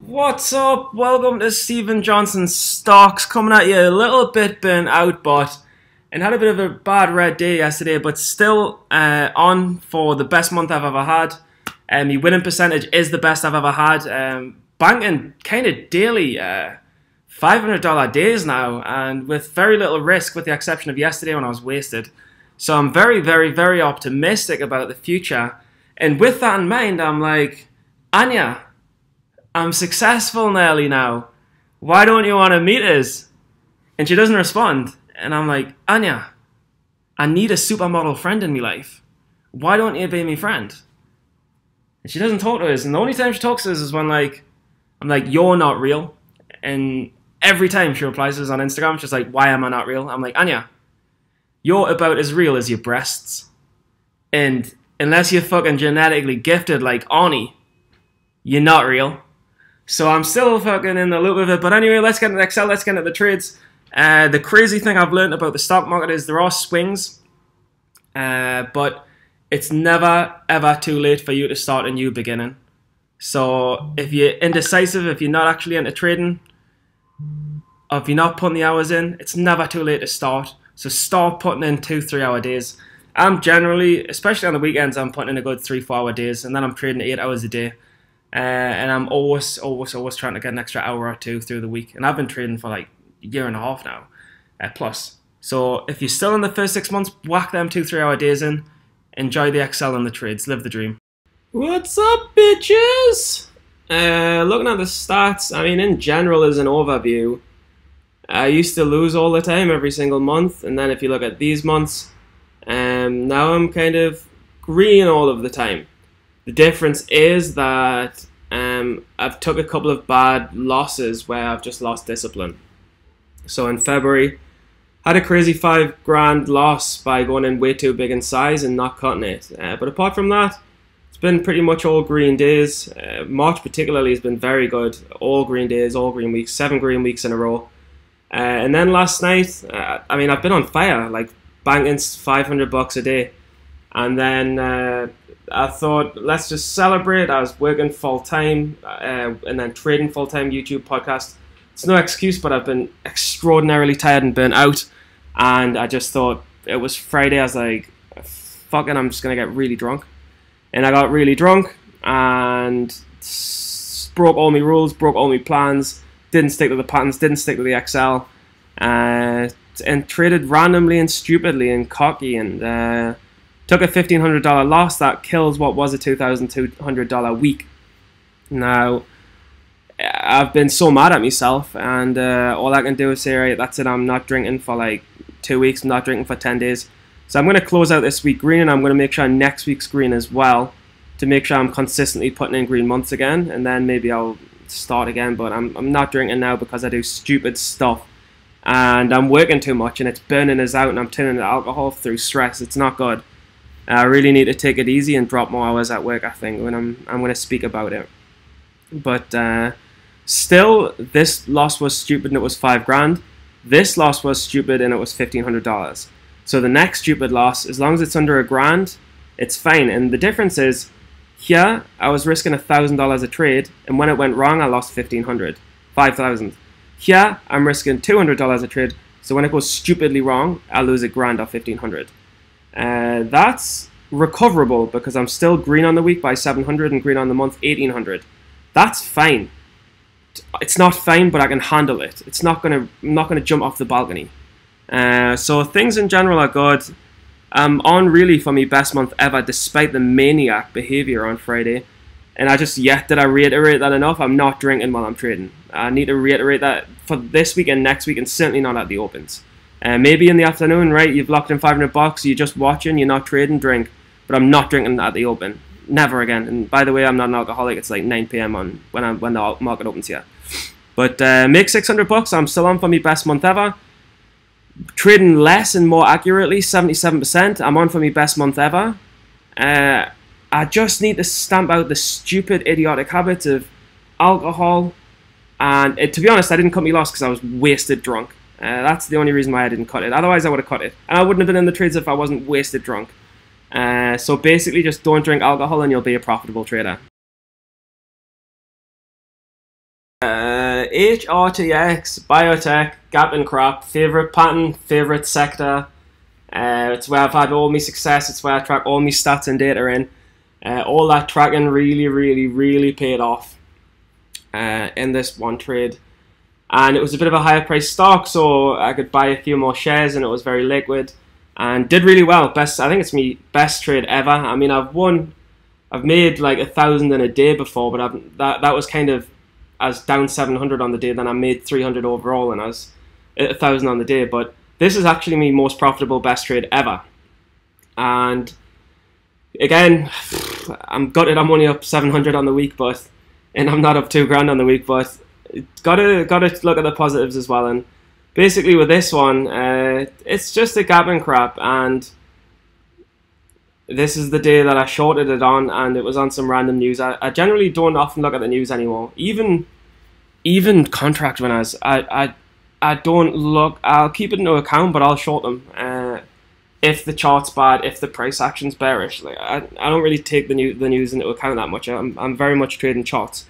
What's up? Welcome to Stephen Johnson's Stocks. Coming at you a little bit burnt out, but and had a bit of a bad red day yesterday, but still on for the best month I've ever had. My winning percentage is the best I've ever had. Banking kind of daily, $500 days now, and with very little risk, with the exception of yesterday when I was wasted. So I'm very, very, very optimistic about the future. And with that in mind, I'm like, Anya, I'm successful nearly now. Why don't you want to meet us? And she doesn't respond. And I'm like, Anya, I need a supermodel friend in my life. Why don't you be my friend? And she doesn't talk to us. And the only time she talks to us is when I'm like, you're not real. And every time she replies to us on Instagram, she's like, why am I not real? I'm like, Anya, you're about as real as your breasts. And unless you're fucking genetically gifted like Arnie, you're not real. So I'm still fucking in the loop of it. But anyway, let's get into Excel. Let's get into the trades. The crazy thing I've learned about the stock market is there are swings. But it's never, ever too late for you to start a new beginning. So if you're indecisive, if you're not actually into trading, or if you're not putting the hours in, it's never too late to start. So start putting in 2-3 hour days. I'm generally, especially on the weekends, I'm putting in a good 3-4 hour days. And then I'm trading 8 hours a day. And I'm always trying to get an extra hour or two through the week. And I've been trading for like a year and a half now, plus. So if you're still in the first 6 months, whack them 2-3 hour days in. Enjoy the Excel and the trades. Live the dream. What's up, bitches? Looking at the stats, I mean, in general, as an overview, I used to lose all the time every single month. And then if you look at these months, now I'm kind of green all of the time. The difference is that I've took a couple of bad losses where I've just lost discipline. So in February, had a crazy $5 grand loss by going in way too big in size and not cutting it. But apart from that, it's been pretty much all green days. March particularly has been very good. All green days, all green weeks, 7 green weeks in a row. And then last night, I mean, I've been on fire, like banking $500 a day. And then I thought, let's just celebrate. I was working full-time and then trading full-time, YouTube, podcast. It's no excuse, but I've been extraordinarily tired and burnt out. And I just thought, it was Friday, I was like, fuck it, I'm just going to get really drunk. And I got really drunk and broke all my rules, broke all my plans, didn't stick to the patterns, didn't stick to the Excel, and traded randomly and stupidly and cocky and took a $1,500 loss that kills what was a $2,200 week. Now, I've been so mad at myself, and all I can do is say, right, that's it, I'm not drinking for like 2 weeks, I'm not drinking for 10 days. So I'm going to close out this week green, and I'm going to make sure next week's green as well, to make sure I'm consistently putting in green months again, and then maybe I'll start again. But I'm not drinking now because I do stupid stuff, and I'm working too much, and it's burning us out, and I'm turning to alcohol through stress. It's not good. I really need to take it easy and drop more hours at work, I think, when I'm going to speak about it. But still, this loss was stupid and it was $5 grand. This loss was stupid and it was $1,500. So the next stupid loss, as long as it's under $1 grand, it's fine. And the difference is, here, I was risking $1,000 a trade, and when it went wrong, I lost $5,000. Here, I'm risking $200 a trade, so when it goes stupidly wrong, I lose $1 grand or $1,500. That's recoverable because I'm still green on the week by 700 and green on the month 1800. That's fine. It's not fine, but I can handle it. I'm not gonna jump off the balcony. So things in general are good. I'm on really for my best month ever, despite the maniac behavior on Friday. And did I reiterate that enough? I'm not drinking while I'm trading. I need to reiterate that for this week and next week, and certainly not at the opens. Maybe in the afternoon, right? You've locked in $500, you're just watching, you're not trading, drink. But I'm not drinking at the open. Never again. And by the way, I'm not an alcoholic. It's like 9 PM when the market opens here. But make $600. I'm still on for my best month ever. Trading less and more accurately, 77%. I'm on for my best month ever. I just need to stamp out the stupid, idiotic habits of alcohol. And to be honest, I didn't cut my loss because I was wasted drunk. That's the only reason why I didn't cut it. Otherwise, I would have cut it. And I wouldn't have been in the trades if I wasn't wasted drunk. So basically, just don't drink alcohol and you'll be a profitable trader. HRTX, biotech, gap and crop, favorite pattern, favorite sector. It's where I've had all my success. It's where I track all my stats and data in. All that tracking really paid off in this one trade. And it was a bit of a higher price stock, so I could buy a few more shares, and it was very liquid and did really well. I think it's my best trade ever. I mean, I've made like 1,000 in a day before, but that was kind of, I was down 700 on the day, then I made 300 overall, and I was at 1,000 on the day. But this is actually my most profitable best trade ever. And again, I'm gutted I'm only up 700 on the week, and I'm not up 2 grand on the week, but gotta look at the positives as well. And basically with this one, it's just a gap and crap, and this is the day that I shorted it on, and it was on some random news. I generally don't often look at the news anymore. Even contract winners, I don't look. I'll keep it into account, but I'll short them if the chart's bad, if the price action's bearish. Like I don't really take the news into account that much. I'm very much trading charts.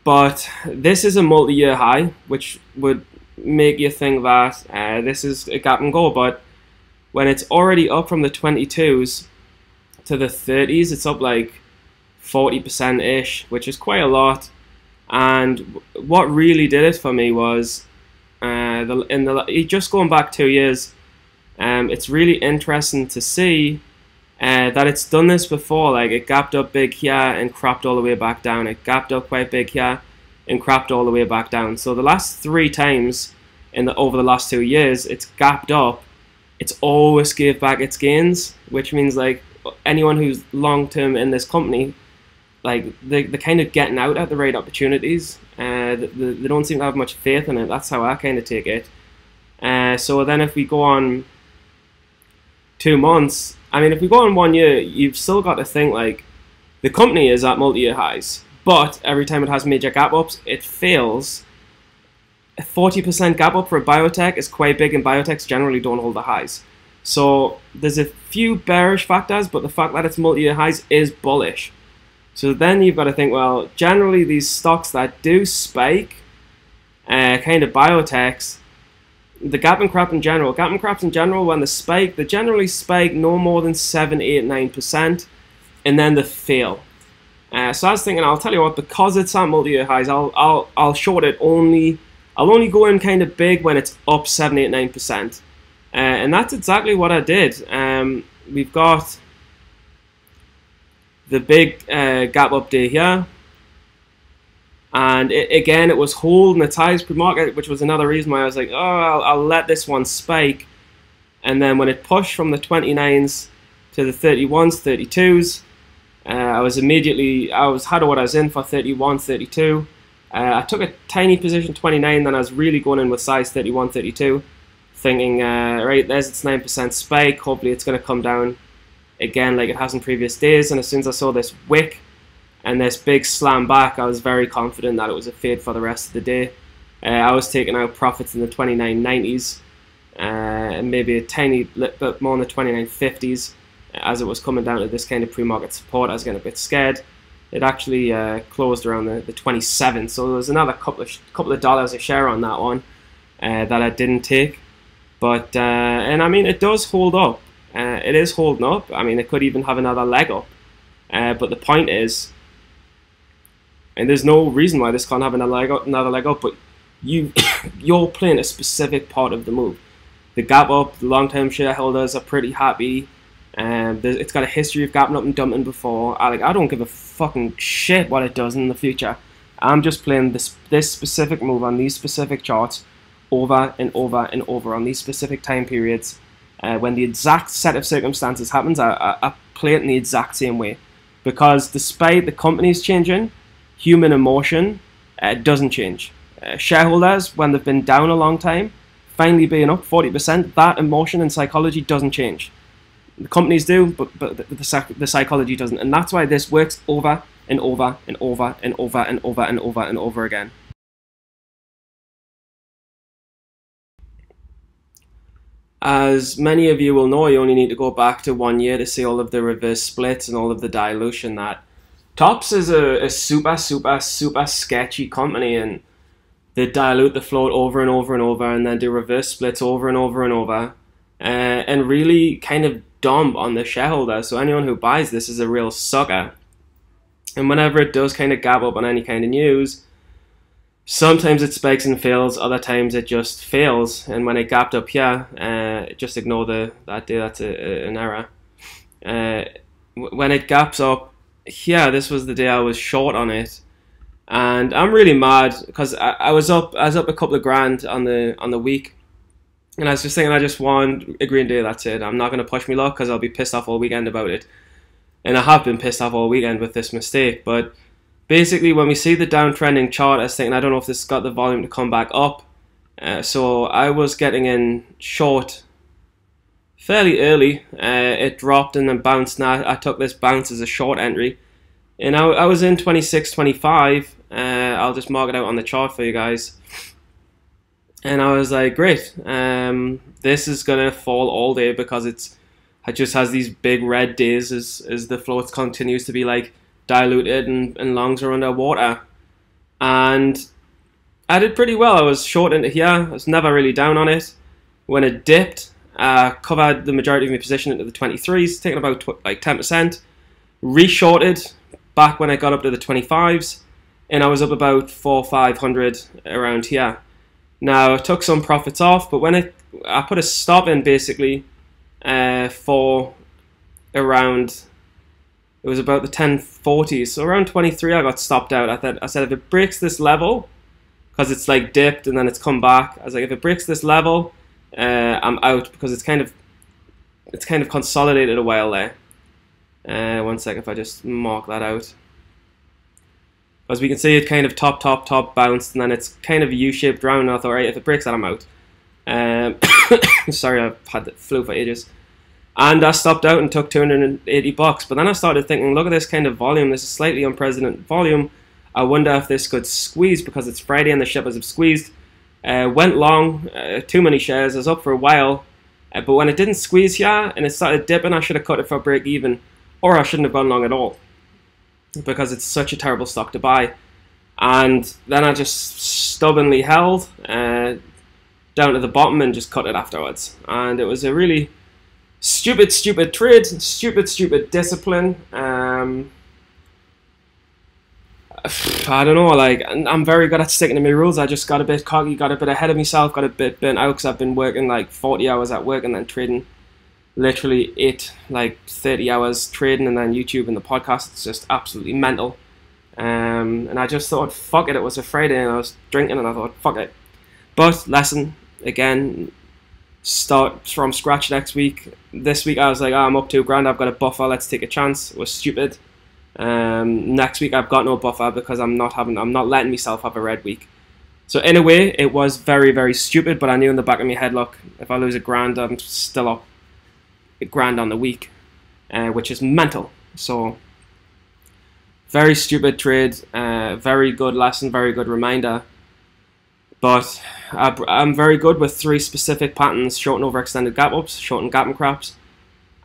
But this is a multi-year high, which would make you think that this is a gap and go. But when it's already up from the 22s to the 30s, it's up like 40%-ish, which is quite a lot. And what really did it for me was just going back 2 years. It's really interesting to see that it's done this before. Like it gapped up big here and cropped all the way back down. It gapped up quite big here and cropped all the way back down. So the last 3 times over the last 2 years, it's gapped up. It's always gave back its gains, which means like anyone who's long term in this company, like they're kind of getting out at the right opportunities. They don't seem to have much faith in it. That's how I kind of take it. So then if we go on 2 months, I mean, if we go on 1 year, you've still got to think like the company is at multi-year highs, but every time it has major gap ups, it fails. A 40% gap up for a biotech is quite big, and biotechs generally don't hold the highs. So there's a few bearish factors, but the fact that it's multi-year highs is bullish. So then you've got to think, well, generally these stocks that do spike, kind of biotechs, the gap and craps in general, when they generally spike no more than 7, 8, 9%, and then they fail. So I was thinking, I'll tell you what, because it's at multi-year highs, I'll short it only. I'll only go in kind of big when it's up 7, 8, 9%. And that's exactly what I did. We've got the big gap up day here. And again, it was holding its highs pre-market, which was another reason why I was like, oh, I'll let this one spike. And then when it pushed from the 29s to the 31s, 32s, I had orders in for 31, 32. I took a tiny position 29, then I was really going in with size 31, 32, thinking, right, there's its 9% spike, hopefully it's going to come down again like it has in previous days. And as soon as I saw this wick and this big slam back, I was very confident that it was a fade for the rest of the day. I was taking out profits in the 29.90s and maybe a tiny bit more in the 29.50s as it was coming down to this kind of pre-market support. I was getting a bit scared. It actually closed around the 27, so there was another couple of dollars a share on that one that I didn't take. But and I mean, it does hold up. It is holding up. I mean, it could even have another leg up. But the point is, and there's no reason why this can't have another leg up. But you're playing a specific part of the move. The gap up, the long-term shareholders are pretty happy. It's got a history of gapping up and dumping before. I don't give a fucking shit what it does in the future. I'm just playing this specific move on these specific charts over and over and over on these specific time periods. When the exact set of circumstances happens, I play it in the exact same way. Because despite the companies changing, human emotion doesn't change. Shareholders, when they've been down a long time, finally being up 40%, that emotion and psychology doesn't change. The companies do, but the psychology doesn't. And that's why this works over and over and over and over and over and over and over again. As many of you will know, you only need to go back to 1 year to see all of the reverse splits and all of the dilution that Tops is a super, super, super sketchy company, and they dilute the float over and over and over, and then do reverse splits over and over and over, and really kind of dump on the shareholder. So anyone who buys this is a real sucker. And whenever it does kind of gap up on any kind of news, sometimes it spikes and fails, other times it just fails. And when it gapped up here, just ignore that day, that's an error. When it gaps up here, this was the day I was short on it. And I'm really mad because I was up a couple of grand on the week. And I was just thinking I just won a green day, that's it. I'm not going to push my luck because I'll be pissed off all weekend about it. And I have been pissed off all weekend with this mistake. But basically, when we see the downtrending chart, I was thinking, I don't know if this has got the volume to come back up. So I was getting in short fairly early. It dropped and then bounced. Now I took this bounce as a short entry. And I was in 26.25. I'll just mark it out on the chart for you guys. And I was like, great. This is going to fall all day because it just has these big red days as the float continues to be like diluted and longs are underwater. And I did pretty well. I was short into here. I was never really down on it. When it dipped, I covered the majority of my position into the 23s, taking about like 10%. Re-shorted back when I got up to the 25s. And I was up about 400-500 around here. Now, I took some profits off, but when I put a stop in basically for around, it was about the 1040s, so around 23 I got stopped out. I said if it breaks this level, because it's like dipped and then it's come back, I was like, if it breaks this level, I'm out, because it's kind of consolidated a while there. One sec, if I just mark that out. As we can see, it kind of top bounced, and then it's kind of U-shaped round, and I thought, right, if it breaks that, I'm out. Sorry, I've had the flu for ages. And I stopped out and took $280. But then I started thinking, look at this kind of volume. This is slightly unprecedented volume. I wonder if this could squeeze, because it's Friday and the shippers have squeezed. Went long, too many shares. I was up for a while. But when it didn't squeeze here, and it started dipping, I should have cut it for break even. Or I shouldn't have gone long at all, because it's such a terrible stock to buy. And then I just stubbornly held down to the bottom and just cut it afterwards. And it was a really stupid trade, stupid discipline. I don't know, like, I'm very good at sticking to my rules. I just got a bit cocky, got a bit ahead of myself, got a bit burnt out because I've been working like 40 hours at work and then trading literally 30 hours trading, and then YouTube and the podcast. It's just absolutely mental. And I just thought, fuck it, it was a Friday and I was drinking and I thought, fuck it. But lesson, again, start from scratch next week. This week I was like, I'm up $2 I've got a buffer, let's take a chance. It was stupid. Next week I've got no buffer because I'm not letting myself have a red week. So in a way, it was very stupid, but I knew in the back of my head, look, if I lose $1, I'm still up $1 on the week, which is mental. So very stupid trade, very good lesson, very good reminder. But I'm very good with 3 specific patterns: short and overextended gap ups, short and gap and craps,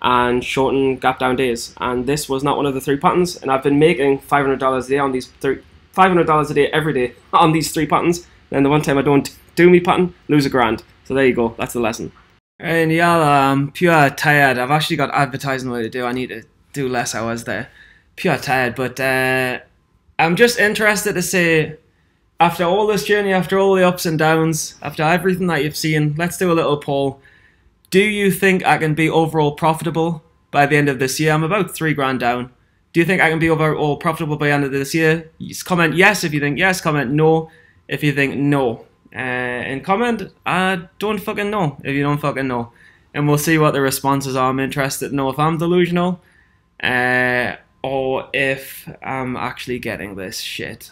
and short and gap down days. And this was not one of the 3 patterns, and I've been making $500 a day on these $500 a day every day on these 3 patterns. Then the one time I don't do me pattern, lose $1. So there you go, that's the lesson. And yeah, I'm pure tired. I've actually got advertising way to do. I need to do less hours there. Pure tired, but I'm just interested to say, after all this journey, after all the ups and downs, after everything that you've seen, let's do a little poll. Do you think I can be overall profitable by the end of this year? I'm about $3 down. Do you think I can be overall profitable by the end of this year? Just comment yes if you think yes, comment no if you think no. And comment, I don't fucking know if you don't fucking know. And we'll see what the responses are. I'm interested to know if I'm delusional or if I'm actually getting this shit.